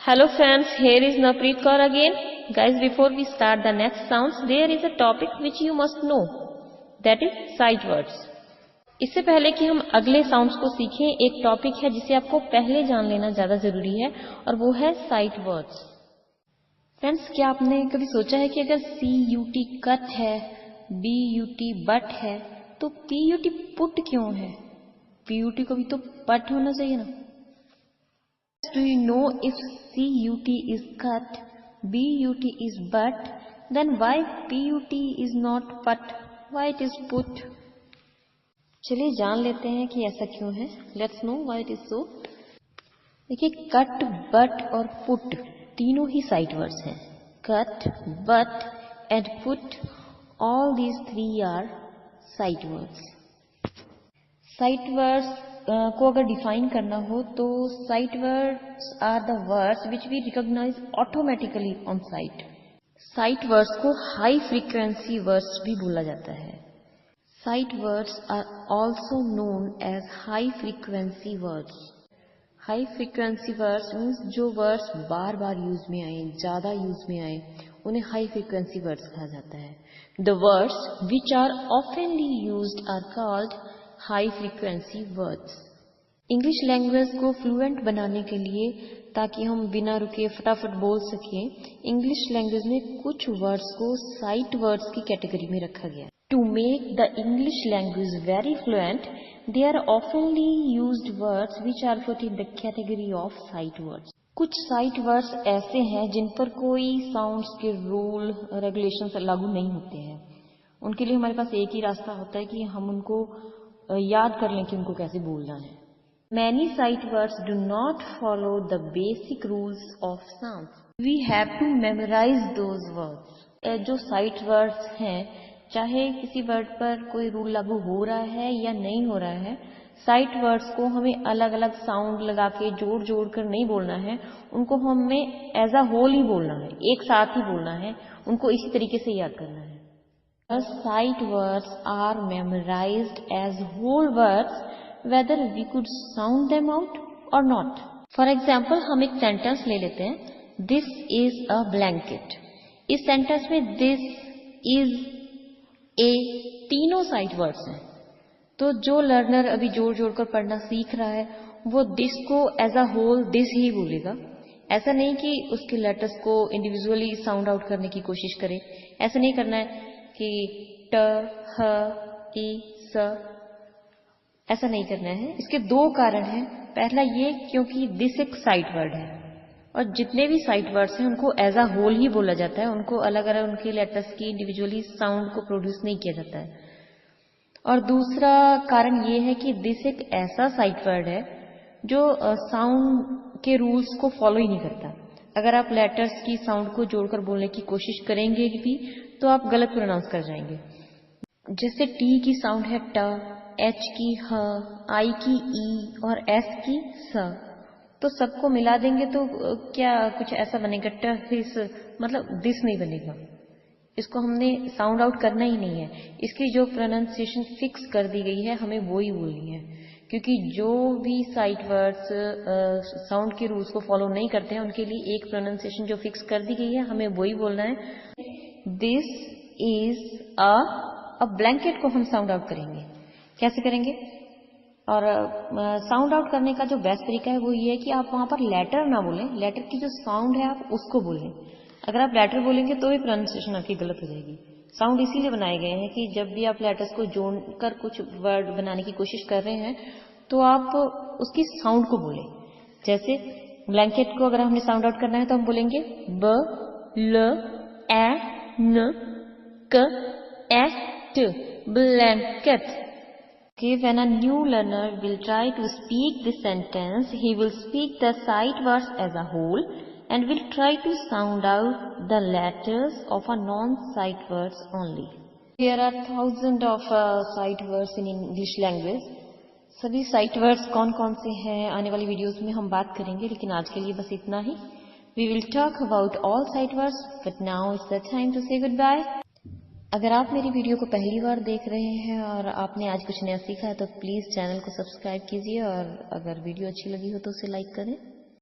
Hello friends, here is Napreet Kaur again. Guys, before we start the next sounds, there is a topic which you must know. That is sight words. इससे पहले कि हम अगले sounds को सीखें, एक topic है जिसे आपको पहले जान लेना ज्यादा जरूरी है और वो है साइट वर्ड्स. फ्रेंड्स, क्या आपने कभी सोचा है कि अगर CUT कट है, BUT बट है, तो PUT पुट क्यों है? PUT को भी तो बट होना चाहिए ना. Do you know if CUT is cut, BUT is but, then why PUT is not but, why it is put? चलिए जान लेते हैं कि ऐसा क्यों है. Let's know why it is so. देखिए, कट, बट और पुट तीनों ही साइट वर्ड्स हैं. Cut, but and put, all these three are sight words. Sight words को अगर डिफाइन करना हो तो sight words are the words which we recognise automatically on sight. Sight words को हाई फ्रीक्वेंसी वर्ड्स भी बोला जाता है. Sight words are also known as high frequency words. High frequency words means जो वर्ड्स बार बार यूज में आए, ज्यादा यूज में आए, उन्हें हाई फ्रीक्वेंसी वर्ड्स कहा जाता है. The words which are oftenly used are called high frequency words. English language को फ्लुएंट बनाने के लिए, ताकि हम बिना रुके फटाफट बोल सकें, इंग्लिश लैंग्वेज में कुछ वर्ड्स को साइट वर्ड्स की कैटेगरी में रखा गया. To make the English language very fluent, they are oftenly used words which are put in the category of sight words. कुछ साइट वर्ड्स ऐसे हैं जिन पर कोई साउंड्स के रूल रेगुलेशंस लागू नहीं होते हैं. उनके लिए हमारे पास एक ही रास्ता होता है कि हम उनको याद कर लें कि उनको कैसे बोलना है. Many sight words do not follow the basic rules of sound. We have to memorize those words. जो साइट वर्ड्स हैं, चाहे किसी वर्ड पर कोई रूल लागू हो रहा है या नहीं हो रहा है, साइट वर्ड्स को हमें अलग अलग साउंड लगा के जोड़ जोड़ कर नहीं बोलना है. उनको हमें एज अ होल ही बोलना है, एक साथ ही बोलना है. उनको इसी तरीके से याद करना है. Sight words are memorized as whole words whether we could sound them out or not. For example, हम एक सेंटेंस ले लेते हैं, This is a blanket. इस सेंटेंस में this is a तीनों साइट वर्ड्स हैं. तो जो लर्नर अभी जोड़ जोड़ कर पढ़ना सीख रहा है, वो this को एज अ होल this ही बोलेगा. ऐसा नहीं कि उसके लेटर्स को इंडिविजुअली साउंड आउट करने की कोशिश करे. ऐसा नहीं करना है कि ट, ह, ई, स, ऐसा नहीं करना है. इसके दो कारण हैं. पहला ये, क्योंकि दिस एक साइट वर्ड है और जितने भी साइट वर्ड्स हैं उनको एज अ होल ही बोला जाता है. उनको अलग अलग उनके लेटर्स की इंडिविजुअली साउंड को प्रोड्यूस नहीं किया जाता है. और दूसरा कारण ये है कि दिस एक ऐसा साइट वर्ड है जो साउंड के रूल्स को फॉलो ही नहीं करता. अगर आप लेटर्स की साउंड को जोड़कर बोलने की कोशिश करेंगे भी तो आप गलत प्रोनाउंस कर जाएंगे. जैसे टी की साउंड है ट, एच की ह, आई की ई और एस की स. तो सबको मिला देंगे तो क्या कुछ ऐसा बनेगा, ट हिस, मतलब दिस नहीं बनेगा. इसको हमने साउंड आउट करना ही नहीं है. इसकी जो प्रोनाउंसिएशन फिक्स कर दी गई है, हमें वो ही बोलनी है. क्योंकि जो भी साइट वर्ड्स साउंड के रूल्स को फॉलो नहीं करते हैं, उनके लिए एक प्रोनाउंसिएशन जो फिक्स कर दी गई है, हमें वही बोलना है. दिस इज अ ब्लैंकेट को हम साउंड आउट करेंगे. कैसे करेंगे? और साउंड आउट करने का जो बेस्ट तरीका है वो ये है कि आप वहां पर लेटर ना बोलें. लेटर की जो साउंड है आप उसको बोलें. अगर आप लेटर बोलेंगे तो भी प्रोनाउंसिएशन आपकी गलत हो जाएगी. साउंड इसीलिए बनाए गए हैं कि जब भी आप लेटर्स को जोड़कर कुछ वर्ड बनाने की कोशिश कर रहे हैं तो आप उसकी साउंड को बोलें. जैसे ब्लैंकेट को अगर हमने साउंड आउट करना है तो हम बोलेंगे ब, ल, ए, न, क, ए, ट, blanket. Okay, when a new learner will try to speak this sentence, he will speak the sight words as a whole and will try to sound out the letters of a non-sight words only. There are thousands of sight words in English language. सभी sight words कौन कौन से हैं आने वाली videos में हम बात करेंगे, लेकिन आज के लिए बस इतना ही. We will talk about all sight words, but now it's the time to say goodbye. अगर आप मेरी वीडियो को पहली बार देख रहे हैं और आपने आज कुछ नया सीखा है तो प्लीज़ चैनल को सब्सक्राइब कीजिए और अगर वीडियो अच्छी लगी हो तो उसे लाइक करें.